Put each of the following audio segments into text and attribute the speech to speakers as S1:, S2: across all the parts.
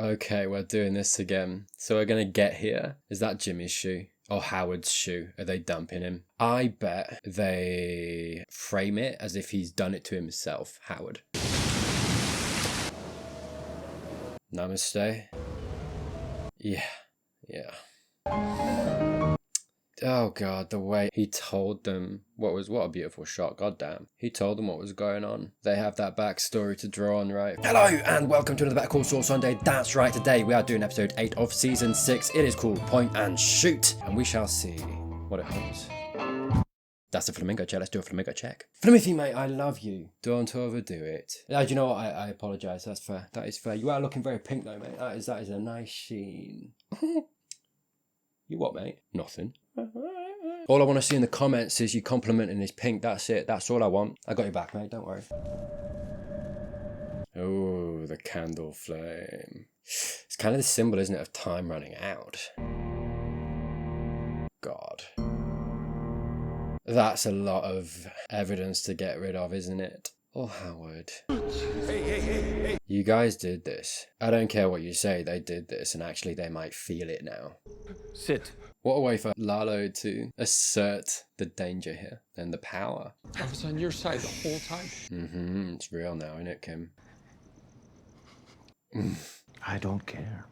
S1: Okay, we're doing this again. So we're gonna get here. Is that Jimmy's shoe? Or Howard's shoe? Are they dumping him? I bet they frame it as if he's done it to himself, Howard. Namaste. Yeah. Oh God, the way he told them what a beautiful shot, goddamn. He told them what was going on. They have that backstory to draw on, right? Hello, and welcome to another Better Call Saul Sunday. That's right, today we are doing episode 8 of season 6. It is called Point and Shoot, and we shall see what it holds. That's the flamingo check. Let's do a flamingo check. Flamithy, mate, I love you. Don't overdo it. Do you know what? I apologise. That's fair. That is fair. You are looking very pink though, mate. That is a nice sheen. You what, mate? Nothing. All I want to see in the comments is you complimenting his pink. That's it. That's all I want. I got your back, mate. Don't worry. Oh, the candle flame. It's kind of the symbol, isn't it, of time running out. God. That's a lot of evidence to get rid of, isn't it? Oh, Howard. Hey. You guys did this. I don't care what you say, they did this, and actually they might feel it now.
S2: Sit.
S1: What a way for Lalo to assert the danger here and the power.
S2: I was on your side the whole time.
S1: It's real now, isn't it, Kim?
S2: I don't care.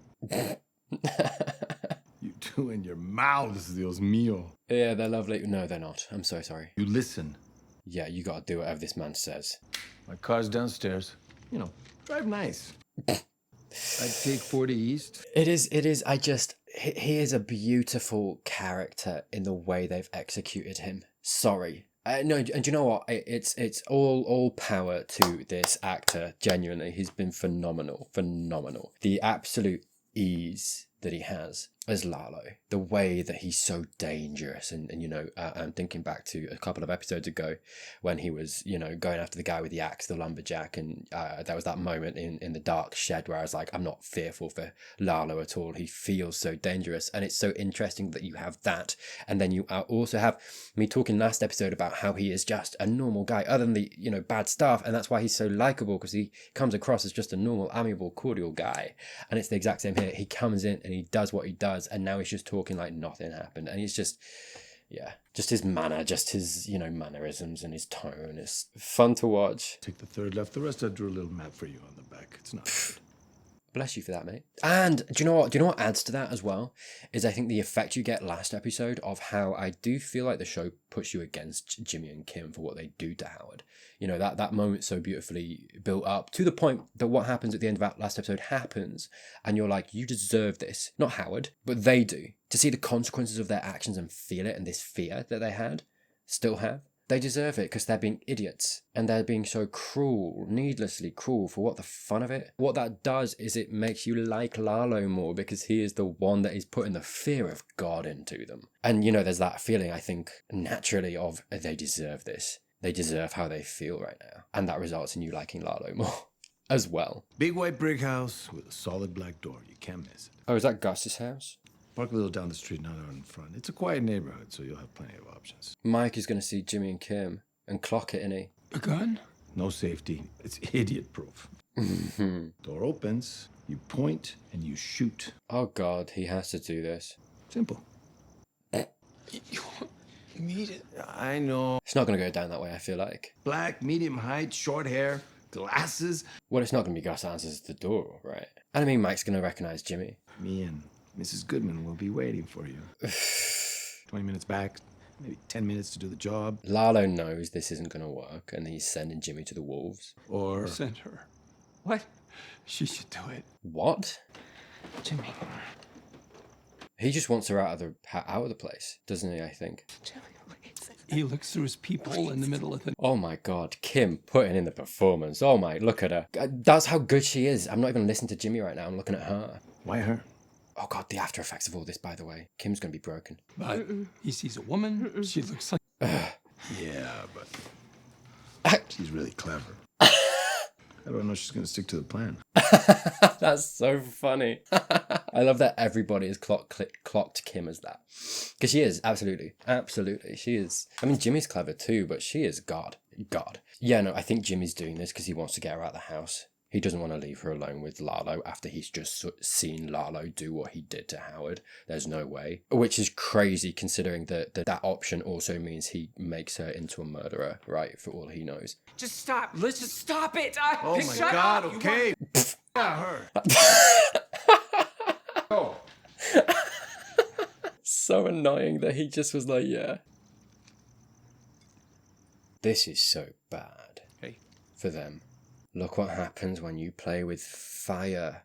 S3: You two and your mouths, Dios mío.
S1: Yeah, they're lovely. No, they're not. I'm so sorry.
S3: You listen.
S1: Yeah, you gotta do whatever this man says.
S3: My car's downstairs. You know, drive nice. I'd take 40 East.
S1: It is, he is a beautiful character in the way they've executed him. Sorry. No, and you know what? It's all power to this actor. Genuinely, he's been phenomenal. The absolute ease that he has as Lalo, the way that he's so dangerous, and you know, I'm thinking back to a couple of episodes ago when he was, you know, going after the guy with the axe, the lumberjack, and there was that moment in the dark shed where I was like, I'm not fearful for Lalo at all. He feels so dangerous, and it's so interesting that you have that, and then you also have me talking last episode about how he is just a normal guy, other than the, you know, bad stuff, and that's why he's so likable, because he comes across as just a normal, amiable, cordial guy, and it's the exact same here. He comes in and he does what he does, and now he's just talking like nothing happened, and he's just, yeah, just his manner, just his, you know, mannerisms and his tone. It's fun to watch.
S3: Take the third left. The rest I drew a little map for you on the back. It's not good.
S1: Bless you for that, mate. And do you know what adds to that as well? Is I think the effect you get last episode of how I do feel like the show puts you against Jimmy and Kim for what they do to Howard. You know, that moment so beautifully built up to the point that what happens at the end of that last episode happens, and you're like, you deserve this. Not Howard, but they do. To see the consequences of their actions and feel it, and this fear that they still have. They deserve it because they're being idiots, and they're being so cruel, needlessly cruel, for what the fun of it. What that does is it makes you like Lalo more, because he is the one that is putting the fear of God into them. And you know, there's that feeling, I think, naturally of they deserve this. They deserve how they feel right now. And that results in you liking Lalo more as well.
S3: Big white brick house with a solid black door. You can't miss it.
S1: Oh, is that Gus's house?
S3: Park a little down the street, not out in front. It's a quiet neighborhood, so you'll have plenty of options.
S1: Mike is going to see Jimmy and Kim and clock it, innit?
S3: A gun? No safety. It's idiot-proof. Door opens, you point, and you shoot.
S1: Oh, God, he has to do this.
S3: Simple.
S2: You need it.
S3: I know.
S1: It's not going to go down that way, I feel like.
S3: Black, medium height, short hair, glasses.
S1: Well, it's not going to be Gus answers the door, right? And I mean, Mike's going to recognize Jimmy.
S3: Me and Mrs. Goodman will be waiting for you. 20 minutes back, maybe 10 minutes to do the job.
S1: Lalo knows this isn't going to work, and he's sending Jimmy to the wolves.
S3: Or...
S2: Send her. What? She should do it.
S1: What?
S2: Jimmy.
S1: He just wants her out of the place, doesn't he, I think?
S2: He looks through his peephole in the middle of the...
S1: Oh my God, Kim putting in the performance. Oh my, look at her. That's how good she is. I'm not even listening to Jimmy right now. I'm looking at her.
S3: Why her?
S1: Oh God, the after effects of all this, by the way. Kim's going to be broken.
S2: But he sees a woman. She looks like...
S3: Yeah, but she's really clever. How do I know she's going to stick to the plan?
S1: That's so funny. I love that everybody has clocked Kim as that. Because she is, absolutely. Absolutely. She is. I mean, Jimmy's clever too, but she is God. Yeah, no, I think Jimmy's doing this because he wants to get her out of the house. He doesn't want to leave her alone with Lalo after he's just seen Lalo do what he did to Howard. There's no way. Which is crazy considering that that option also means he makes her into a murderer, right? For all he knows.
S4: Just stop. Let's just stop it.
S3: Oh my
S4: Shut
S3: God,
S4: up.
S3: okay. Yeah, her. Oh.
S1: So annoying that he just was like, yeah. This is so bad.
S3: Hey.
S1: For them. Look what happens when you play with fire.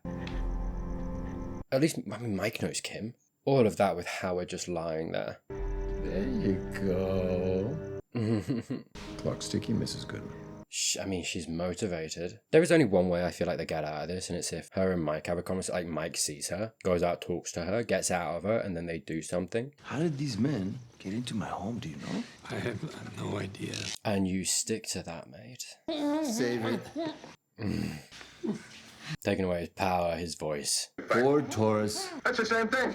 S1: At least, I mean, Mike knows Kim. All of that with Howard just lying there. There you go.
S3: Clock's ticking, Mrs. Goodman.
S1: I mean, she's motivated. There is only one way I feel like they get out of this, and it's if her and Mike have a conversation. Like, Mike sees her, goes out, talks to her, gets out of her, and then they do something.
S3: How did these men get into my home, do you know?
S2: I have no idea.
S1: And you stick to that, mate.
S3: Save it.
S1: Taking away his power, his voice.
S3: Poor Taurus.
S5: That's the same thing.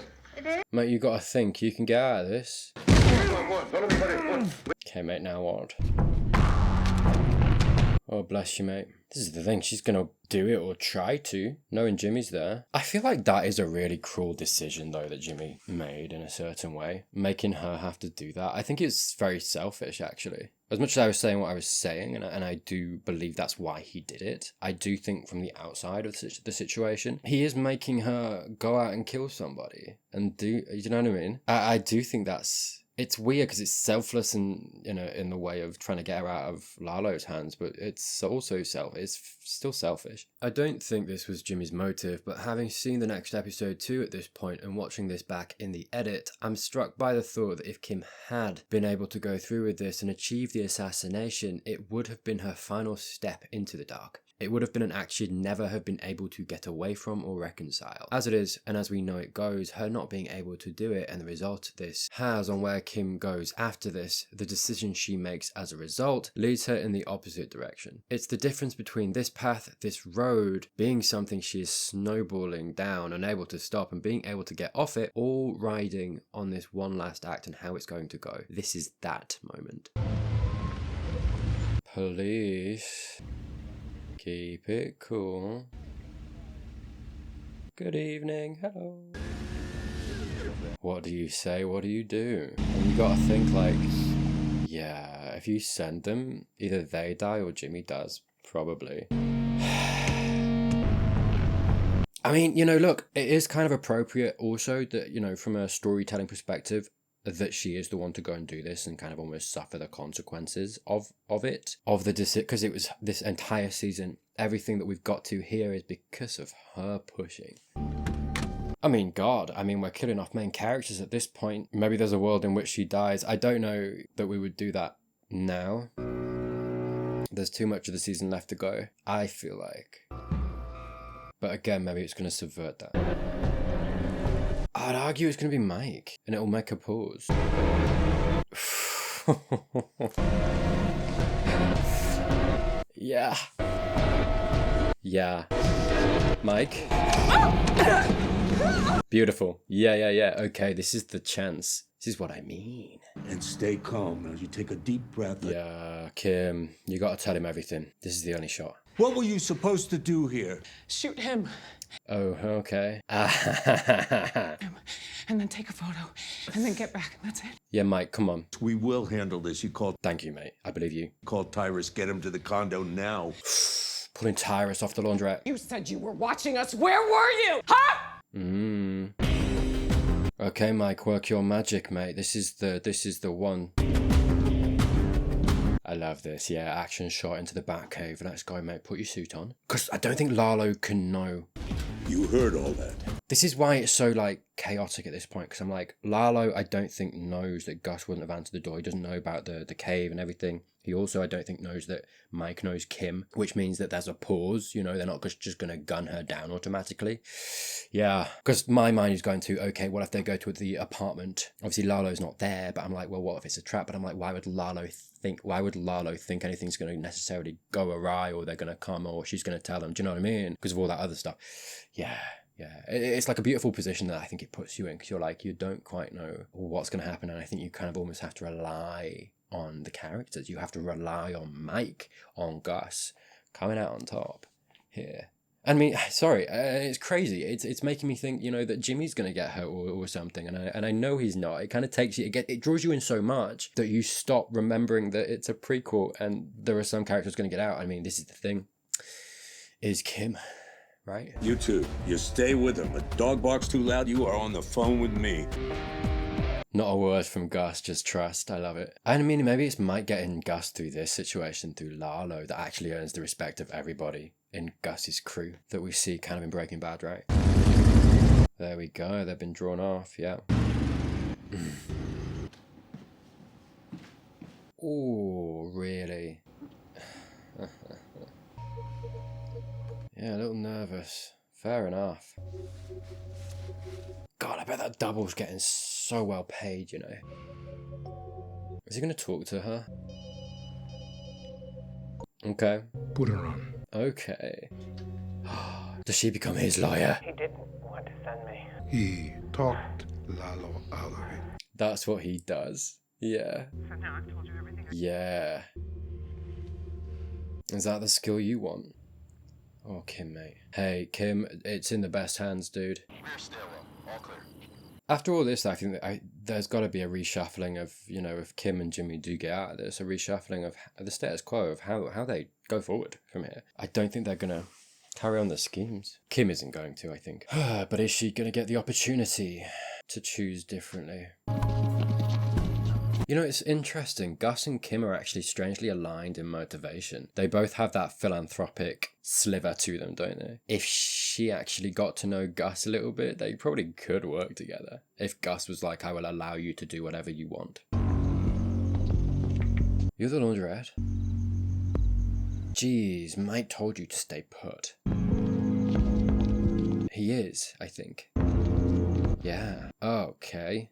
S1: Mate, you gotta think you can get out of this. Okay, mate, now what? Oh, bless you, mate. This is the thing, she's gonna do it or try to, knowing Jimmy's there. I feel like that is a really cruel decision, though, that Jimmy made in a certain way. Making her have to do that. I think it's very selfish, actually. As much as I was saying what I was saying, and I do believe that's why he did it, I do think from the outside of the situation, he is making her go out and kill somebody. And you know what I mean? I do think that's... It's weird because it's selfless and, you know, in the way of trying to get her out of Lalo's hands, but it's also it's still selfish. I don't think this was Jimmy's motive, but having seen the next episode too at this point and watching this back in the edit, I'm struck by the thought that if Kim had been able to go through with this and achieve the assassination, it would have been her final step into the dark. It would have been an act she'd never have been able to get away from or reconcile. As it is, and as we know it goes, her not being able to do it and the result this has on where Kim goes after this, the decision she makes as a result, leads her in the opposite direction. It's the difference between this path, this road, being something she is snowballing down, unable to stop, and being able to get off it, all riding on this one last act and how it's going to go. This is that moment. Police. Keep it cool. Good evening. Hello. What do you say? What do you do? And you gotta think like, yeah, if you send them, either they die or Jimmy does. Probably. I mean, you know, look, it is kind of appropriate also that, you know, from a storytelling perspective, that she is the one to go and do this and kind of almost suffer the consequences of the decision, because it was this entire season, everything that we've got to here is because of her pushing. I mean, God, I mean, we're killing off main characters at this point. Maybe there's a world in which she dies. I don't know that we would do that now. There's too much of the season left to go, I feel like. But again, maybe it's going to subvert that. I'd argue it's going to be Mike, and it'll make a pause. Yeah. Yeah. Mike? Beautiful. Yeah. Okay, this is the chance. This is what I mean.
S6: And stay calm as you take a deep breath.
S1: Yeah, Kim, you got to tell him everything. This is the only shot.
S6: What were you supposed to do here?
S4: Shoot him.
S1: Oh, okay.
S4: And then take a photo. And then get back. That's it.
S1: Yeah, Mike, come on.
S6: We will handle this. You called
S1: Thank you, mate. I believe you.
S6: Tyrus. Get him to the condo now.
S1: Pulling Tyrus off the laundrette.
S4: You said you were watching us. Where were you? Huh?
S1: Okay, Mike, work your magic, mate. This is the one. I love this. Yeah, action shot into the Batcave. Let's go, mate. Put your suit on. Because I don't think Lalo can know.
S6: You heard all that.
S1: This is why it's so, like, chaotic at this point. Because I'm like, Lalo, I don't think knows that Gus wouldn't have answered the door. He doesn't know about the cave and everything. He also, I don't think, knows that Mike knows Kim, which means that there's a pause. You know, they're not just going to gun her down automatically. Yeah, because my mind is going to, okay, what if they go to the apartment? Obviously, Lalo's not there, but I'm like, well, what if it's a trap? But I'm like, why would Lalo think anything's going to necessarily go awry, or they're going to come, or she's going to tell them? Do you know what I mean? Because of all that other stuff. Yeah. It's like a beautiful position that I think it puts you in, because you're like, you don't quite know what's going to happen, and I think you kind of almost have to rely on the characters. You have to rely on Mike, on Gus, coming out on top. here. I mean, sorry, it's crazy. It's making me think, that Jimmy's gonna get hurt or something, and I know he's not. It kind of takes you, it draws you in so much that you stop remembering that it's a prequel and there are some characters gonna get out. I mean, this is the thing. Is Kim, right?
S6: You two, you stay with him. If dog barks too loud, you are on the phone with me.
S1: Not a word from Gus, just trust. I love it. I mean, maybe it's Mike getting Gus through this situation, through Lalo, that actually earns the respect of everybody in Gus's crew that we see kind of in Breaking Bad, right? There we go. They've been drawn off. Yeah. Oh, really? Yeah, a little nervous. Fair enough. God, I bet that double's getting so well paid, Is he going to talk to her? Okay.
S3: Put her on.
S1: Okay. Does she become his lawyer?
S5: He didn't want to send me.
S3: He talked Lalo out of it.
S1: That's what he does. Yeah.
S5: So now I've told you everything.
S1: Yeah. Is that the skill you want? Oh, Kim, mate. Hey, Kim, it's in the best hands, dude.
S7: All clear.
S1: After all this, I think that there's got to be a reshuffling of, if Kim and Jimmy do get out of this, a reshuffling of the status quo of how they go forward from here. I don't think they're going to carry on the schemes. Kim isn't going to, I think. But is she going to get the opportunity to choose differently? It's interesting. Gus and Kim are actually strangely aligned in motivation. They both have that philanthropic sliver to them, don't they? If she actually got to know Gus a little bit, they probably could work together. If Gus was like, I will allow you to do whatever you want. You're the laundrette? Jeez, Mike told you to stay put. He is, I think. Yeah, okay.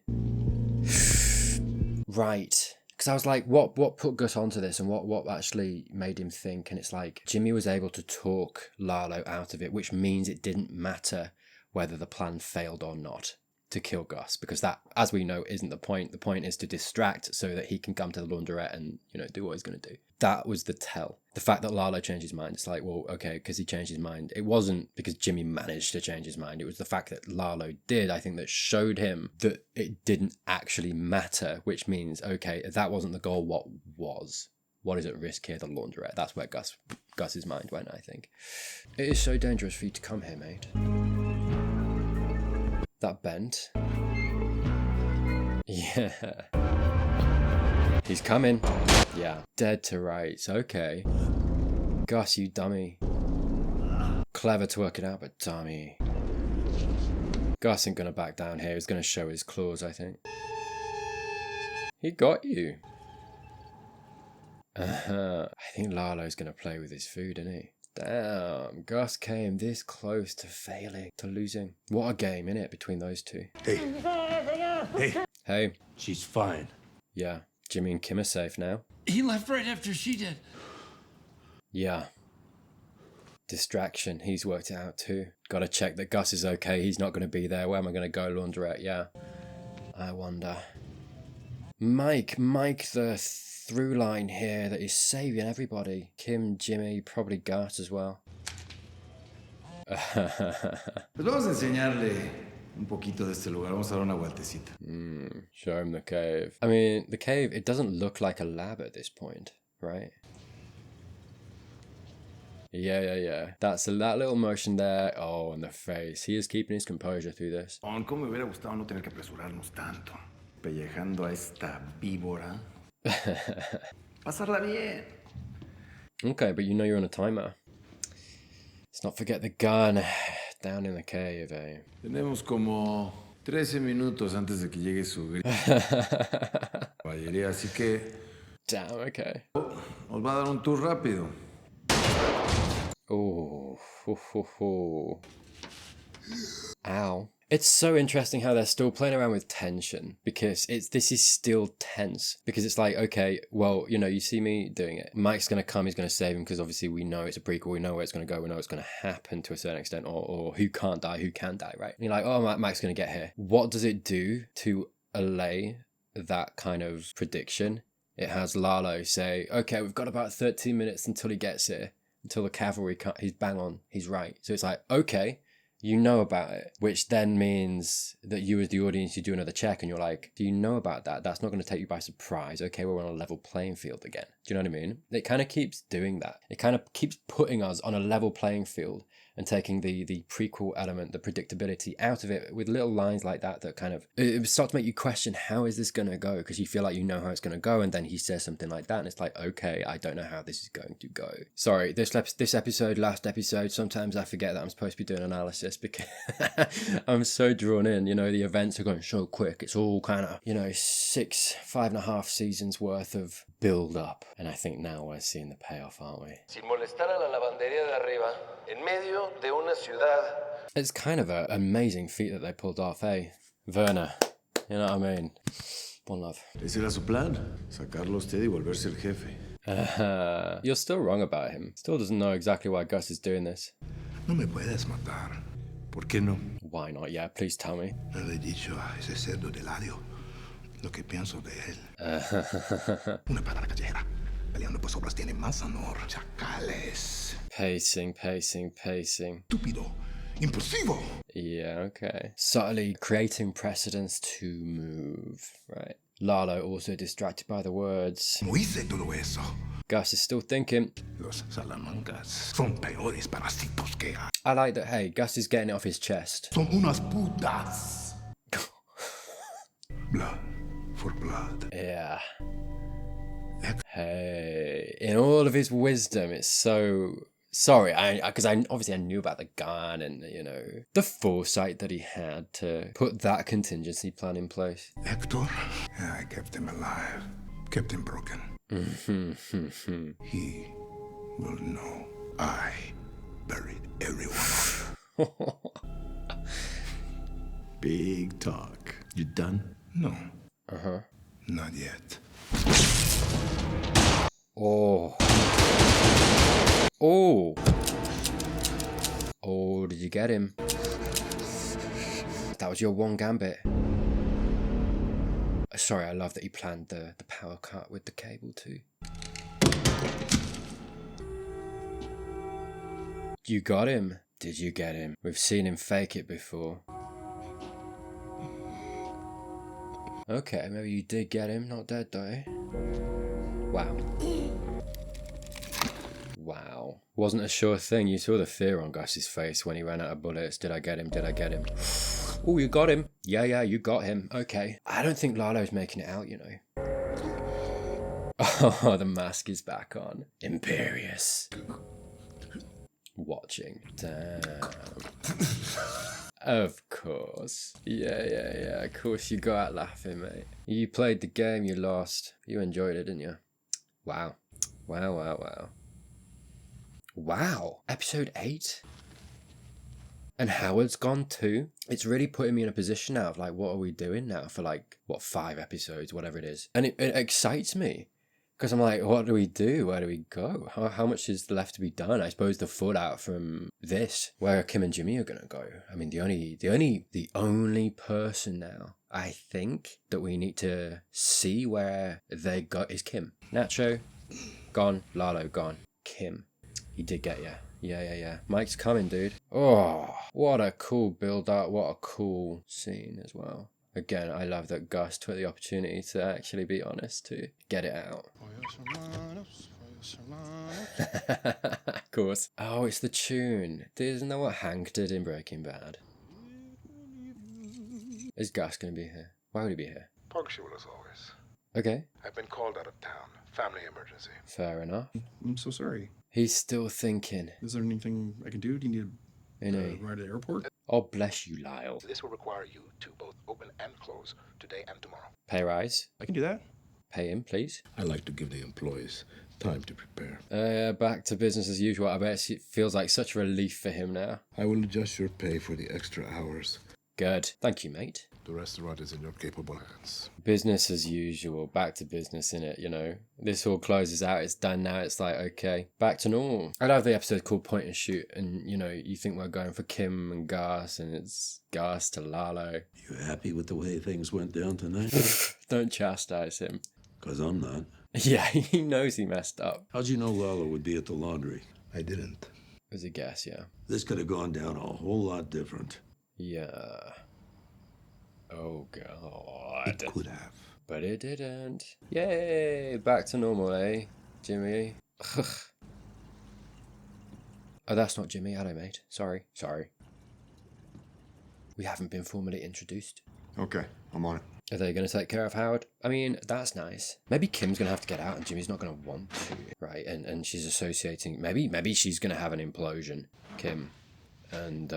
S1: Right. Because I was like, what put Gus onto this and what actually made him think? And it's like, Jimmy was able to talk Lalo out of it, which means it didn't matter whether the plan failed or not to kill Gus. Because that, as we know, isn't the point. The point is to distract so that he can come to the laundrette and, do what he's going to do. That was the tell. The fact that Lalo changed his mind, it's like, well, okay, because he changed his mind. It wasn't because Jimmy managed to change his mind. It was the fact that Lalo did, I think, that showed him that it didn't actually matter, which means, okay, if that wasn't the goal, what was? What is at risk here? The laundrette. That's where Gus's mind went, I think. It is so dangerous for you to come here, mate. That bent. Yeah. He's coming. Yeah. Dead to rights. Okay. Gus, you dummy. Clever to work it out, but dummy. Gus ain't gonna back down here. He's gonna show his claws, I think. He got you. I think Lalo's gonna play with his food, isn't he? Damn, Gus came this close to failing, to losing. What a game, innit, between those two.
S6: Hey,
S1: Hey.
S6: she's fine.
S1: Yeah, Jimmy and Kim are safe now.
S2: He left right after she did.
S1: Yeah. Distraction, he's worked it out too. Gotta check that Gus is okay, he's not gonna be there. Where am I gonna go, laundrette? Yeah. I wonder. Mike, the through line here that is saving everybody. Kim, Jimmy, probably Gus as well.
S3: Pues vamos a enseñarle un poquito de este lugar. Vamos a dar una vueltecita.
S1: Show him the cave. I mean, the cave, it doesn't look like a lab at this point, right? Yeah. That little motion there. Oh, and the face. He is keeping his composure through this.
S3: Cómo me hubiera gustado no tener que apresurarnos tanto. Pellejando a esta víbora. Pasarla bien.
S1: Okay, but you're on a timer. Let's not forget the gun down in the cave, eh?
S3: Tenemos como 13 minutos antes de que llegue su caballería, así que...
S1: Damn, okay.
S3: Os va a dar un tour rápido.
S1: Oh, ow. It's so interesting how they're still playing around with tension because this is still tense because it's like, okay, well, you see me doing it. Mike's going to come, he's going to save him because obviously we know it's a prequel, we know where it's going to go, we know it's going to happen to a certain extent or who can't die, who can die, right? And you're like, oh, Mike's going to get here. What does it do to allay that kind of prediction? It has Lalo say, okay, we've got about 13 minutes until he gets here. until the cavalry can't. He's bang on. He's right. So it's like, okay, you know about it, which then means that you as the audience, you do another check and you're like, do you know about that? That's not going to take you by surprise. Okay, we're on a level playing field again. Do you know what I mean? It kind of keeps doing that. It kind of keeps putting us on a level playing field and taking the prequel element, the predictability out of it with little lines like that kind of, it starts to make you question, how is this going to go? Because you feel like you know how it's going to go, and then he says something like that and it's like, okay, I don't know how this is going to go. Sorry, this episode, last episode, sometimes I forget that I'm supposed to be doing analysis because I'm so drawn in, you know, the events are going so quick. It's all kind of, you know, 5.5 seasons worth of build up. And I think now we're seeing the payoff, aren't we?
S7: Sin molestar a la lavandería de arriba, en medio de una ciudad.
S1: It's kind of an amazing feat that they pulled off, eh? Werner, you know what I mean? One love.
S3: Ese era su plan, sacarlo a usted y volverse el jefe.
S1: You're still wrong about him. Still doesn't know exactly why Gus is doing this.
S8: No me puedes matar.
S3: ¿Por qué no?
S1: Why not? Yeah, please tell me.
S8: No le he dicho a ese cerdo de Lalo lo que pienso de él. Una pata callejera. Peleando por obras tiene más honor. Chacales.
S1: Pacing.
S8: Estúpido. Impulsivo.
S1: Yeah, okay. Subtly creating precedents to move, right? Lalo also distracted by the words.
S8: No hice todo eso.
S1: Gus is still thinking.
S8: Los Salamancas son peores parásitos que hay.
S1: I like that, hey, Gus is getting it off his chest.
S8: Son unas putas. Blood for blood.
S1: Yeah. Hey, in all of his wisdom, it's so... Sorry, because I obviously I knew about the gun and, you know, the foresight that he had to put that contingency plan in place.
S8: Hector, yeah, I kept him alive, kept him broken. He will know I buried everyone.
S3: Big talk. You done?
S8: No.
S1: Uh-huh.
S8: Not yet.
S1: Oh, did you get him? That was your one gambit. Sorry, I love that he planned the power cut with the cable too. You got him. Did you get him? We've seen him fake it before. Okay, maybe you did get him. Not dead though. Wow. Wow. Wasn't a sure thing. You saw the fear on Gus's face when he ran out of bullets. Did I get him? Did I get him? Oh, you got him. Yeah, you got him. Okay. I don't think Lalo's making it out, you know. Oh, the mask is back on. Imperious. Watching. Damn. Of course. Yeah. Of course you go out laughing, mate. You played the game, you lost. You enjoyed it, didn't you? Wow. Wow. Episode 8? And Howard's gone too? It's really putting me in a position now of like, what are we doing now for like, 5 episodes, whatever it is. And it excites me. Because I'm like, what do we do? Where do we go? How much is left to be done? I suppose the fallout from this, where Kim and Jimmy are gonna go. I mean, the only person now I think that we need to see where they go is Kim. Nacho, gone. Lalo, gone. Kim, he did get you. Yeah. Mike's coming, dude. Oh, what a cool build up. What a cool scene as well. Again, I love that Gus took the opportunity to actually be honest, to get it out. Of course. Oh, it's the tune. Isn't that what Hank did in Breaking Bad? Is Gus going to be here? Why would he be here?
S8: Punctual as always.
S1: Okay.
S8: I've been called out of town. Family emergency.
S1: Fair enough.
S2: I'm so sorry.
S1: He's still thinking.
S2: Is there anything I can do? Do you need a ride to the airport?
S1: Oh, bless you, Lyle.
S8: This will require you to both open and close today and tomorrow.
S1: Pay rise.
S2: I can do that.
S1: Pay him, please.
S8: I like to give the employees time to prepare.
S1: Back to business as usual. I bet it feels like such a relief for him now.
S8: I will adjust your pay for the extra hours.
S1: Good. Thank you, mate.
S8: The restaurant is in your capable hands.
S1: Business as usual. Back to business, innit, you know. This all closes out. It's done now. It's like, okay, back to normal. I love the episode called Point and Shoot. And, you know, you think we're going for Kim and Gus, and it's Gus to Lalo.
S9: You happy with the way things went down tonight?
S1: Don't chastise him.
S9: Because I'm not.
S1: Yeah, he knows he messed up.
S9: How'd you know Lalo would be at the laundry?
S8: I didn't.
S1: It was a guess, yeah.
S9: This could have gone down a whole lot different.
S1: Yeah. Oh, God.
S8: It could have.
S1: But it didn't. Yay! Back to normal, eh, Jimmy? Oh, that's not Jimmy. Hello, mate. Sorry. We haven't been formally introduced.
S3: Okay, I'm on it.
S1: Are they going to take care of Howard? I mean, that's nice. Maybe Kim's going to have to get out and Jimmy's not going to want to, right? And she's associating... Maybe she's going to have an implosion, Kim. And,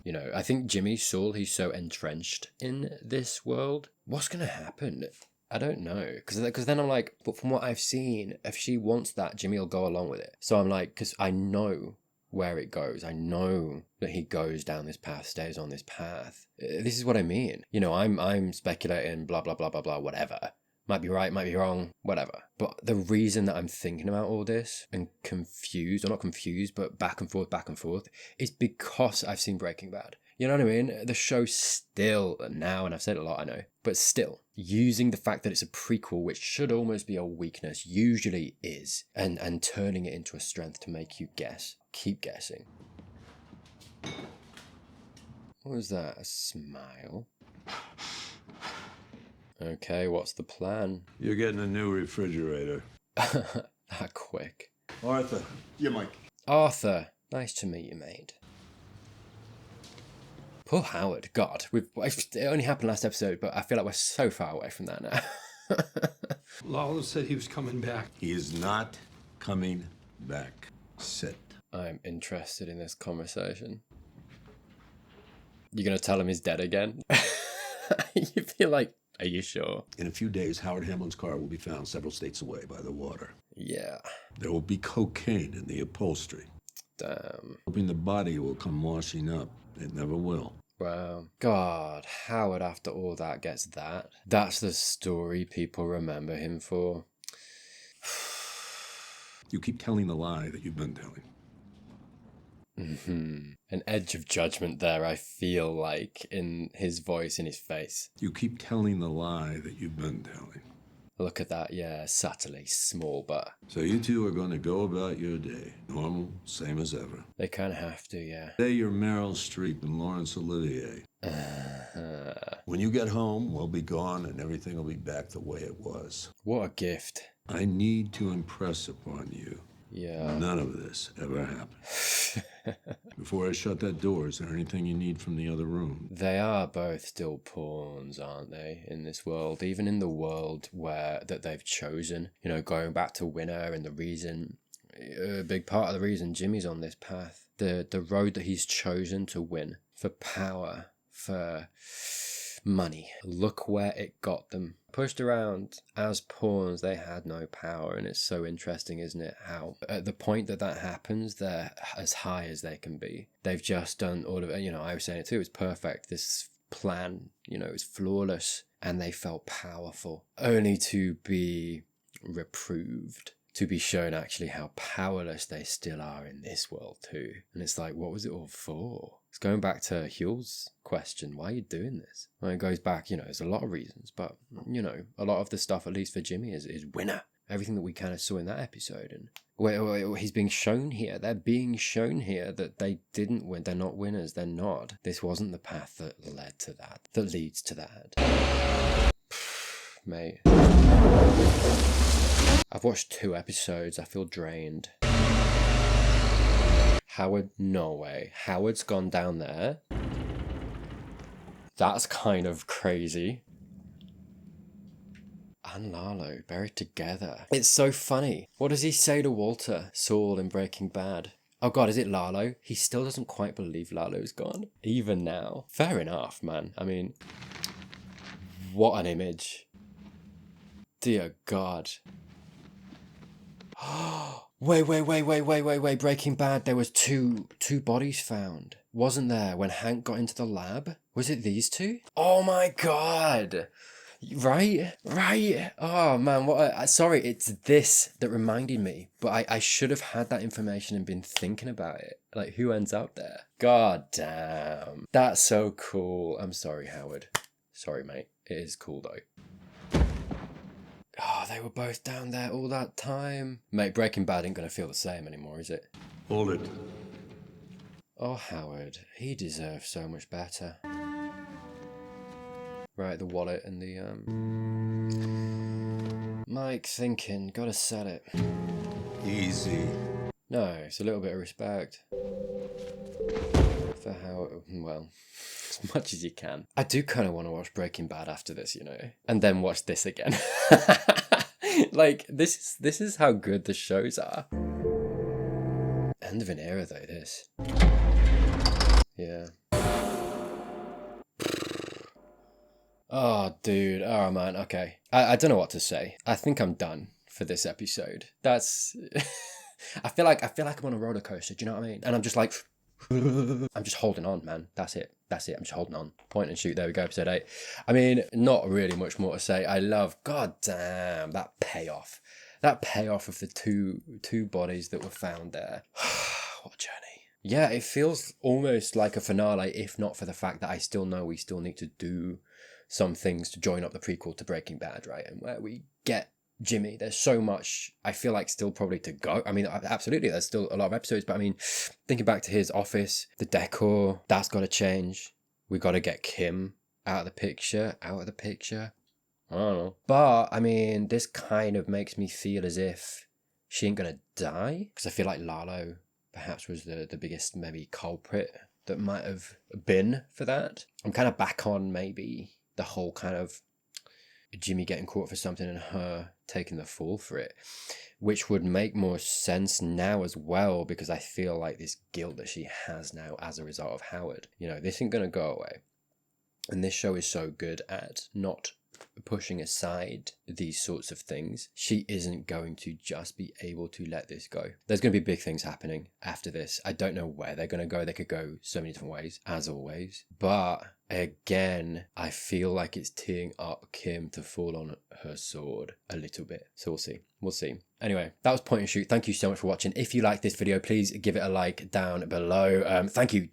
S1: you know, I think Jimmy, Saul, he's so entrenched in this world. What's going to happen? I don't know. Because then I'm like, but from what I've seen, if she wants that, Jimmy will go along with it. So I'm like, because I know where it goes. I know that he goes down this path, stays on this path. This is what I mean. You know, I'm speculating, blah, blah, blah, blah, blah, whatever. Might be right, might be wrong, whatever. But the reason that I'm thinking about all this and confused, or not confused, but back and forth, is because I've seen Breaking Bad. You know what I mean? The show still now, and I've said it a lot, I know, but still, using the fact that it's a prequel, which should almost be a weakness, usually is, and turning it into a strength to make you guess. Keep guessing. What was that? A smile? Okay, what's the plan?
S9: You're getting a new refrigerator.
S1: That quick.
S9: Arthur.
S3: Yeah, Mike.
S1: Arthur, nice to meet you, mate. Poor Howard, God, it only happened last episode, but I feel like we're so far away from that now.
S2: Lalo said he was coming back.
S9: He is not coming back. Sit.
S1: I'm interested in this conversation. You're gonna tell him he's dead again? You feel like, are you sure?
S9: In a few days, Howard Hamlin's car will be found several states away by the water.
S1: Yeah.
S9: There will be cocaine in the upholstery.
S1: Damn.
S9: Hoping the body will come washing up. It never will.
S1: Wow. God, Howard, after all that, gets that. That's the story people remember him for.
S9: You keep telling the lie that you've been telling.
S1: An edge of judgment there, I feel like, in his voice, in his face.
S9: You keep telling the lie that you've been telling.
S1: Look at that, yeah, subtly, small, but...
S9: So you two are going to go about your day. Normal, same as ever.
S1: They kind of have to, yeah.
S9: Today you're Meryl Streep and Laurence Olivier. When you get home, we'll be gone and everything will be back the way it was.
S1: What a gift.
S9: I need to impress upon you.
S1: Yeah.
S9: None of this ever happened. Before I shut that door, is there anything you need from the other room?
S1: They are both still pawns, aren't they, in this world? Even in the world that they've chosen. You know, going back to Winner and the reason, a big part of the reason Jimmy's on this path. The road that he's chosen to win. For power. For money. Look where it got them. Pushed around as pawns, they had no power, and it's so interesting, isn't it, how at the point that happens, they're as high as they can be. They've just done all of it. You know, I was saying it too, it's perfect. This plan, you know, is flawless, and they felt powerful, only to be reproved, to be shown actually how powerless they still are in this world too. And it's like, what was it all for? It's going back to Hugh's question, why are you doing this? Well, it goes back, you know, there's a lot of reasons, but, you know, a lot of the stuff, at least for Jimmy, is Winner. Everything that we kind of saw in that episode. And where he's being shown here, they're being shown here that they didn't win, they're not winners, they're not. This wasn't the path that led to that, that leads to that. Mate. I've watched 2 episodes, I feel drained. Howard, no way. Howard's gone down there. That's kind of crazy. And Lalo buried together. It's so funny. What does he say to Walter, Saul, in Breaking Bad? Oh God, is it Lalo? He still doesn't quite believe Lalo's gone. Even now. Fair enough, man. I mean, what an image. Dear God. Wait. Breaking Bad, there was two bodies found. Wasn't there when Hank got into the lab? Was it these 2? Oh my God. Right. Oh man, sorry, it's this that reminded me. But I should have had that information and been thinking about it. Like, who ends up there? God damn. That's so cool. I'm sorry, Howard. Sorry, mate. It is cool though. Oh, Oh, they were both down there all that time. Mate, Breaking Bad ain't gonna feel the same anymore, is it?
S9: Hold it.
S1: Oh, Howard, he deserves so much better. Right, the wallet and the, Mike thinking, gotta sell it.
S9: Easy.
S1: No, it's a little bit of respect. For Howard, well, as much as you can. I do kind of want to watch Breaking Bad after this, you know, and then watch this again. Like, this is how good the shows are. End of an era, though, this. Yeah. Oh, dude. Oh, man. Okay. I don't know what to say. I think I'm done for this episode. That's... I feel like I'm on a roller coaster. Do you know what I mean? And I'm just like... I'm just holding on, man. That's it. I'm just holding on. Point and shoot. There we go. Episode 8. I mean, not really much more to say. I love... God damn. That payoff. That payoff of the two bodies that were found there. What a journey. Yeah, it feels almost like a finale, if not for the fact that I still know we still need to do some things to join up the prequel to Breaking Bad, right? And where we get Jimmy, there's so much, I feel like, still probably to go. I mean, absolutely, there's still a lot of episodes, but I mean, thinking back to his office, the decor, that's got to change. We got to get Kim out of the picture. I don't know. But, I mean, this kind of makes me feel as if she ain't gonna die, because I feel like Lalo perhaps was the biggest maybe culprit that might have been for that. I'm kind of back on maybe the whole kind of Jimmy getting caught for something and her taking the fall for it, which would make more sense now as well, because I feel like this guilt that she has now as a result of Howard, you know, this ain't gonna go away. And this show is so good at not pushing aside these sorts of things. She isn't going to just be able to let this go. There's going to be big things happening after this. I don't know where they're going to go. They could go so many different ways, as always. But again, I feel like it's teeing up Kim to fall on her sword a little bit. So we'll see. We'll see. Anyway, that was Point and Shoot. Thank you so much for watching. If you like this video, please give it a like down below. Thank you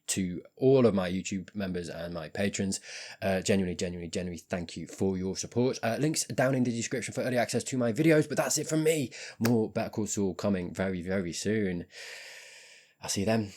S1: to all of my YouTube members and my patrons. Genuinely, thank you for your support. Links down in the description for early access to my videos. But that's it from me. More Better Call Saul coming very, very soon. I'll see you then.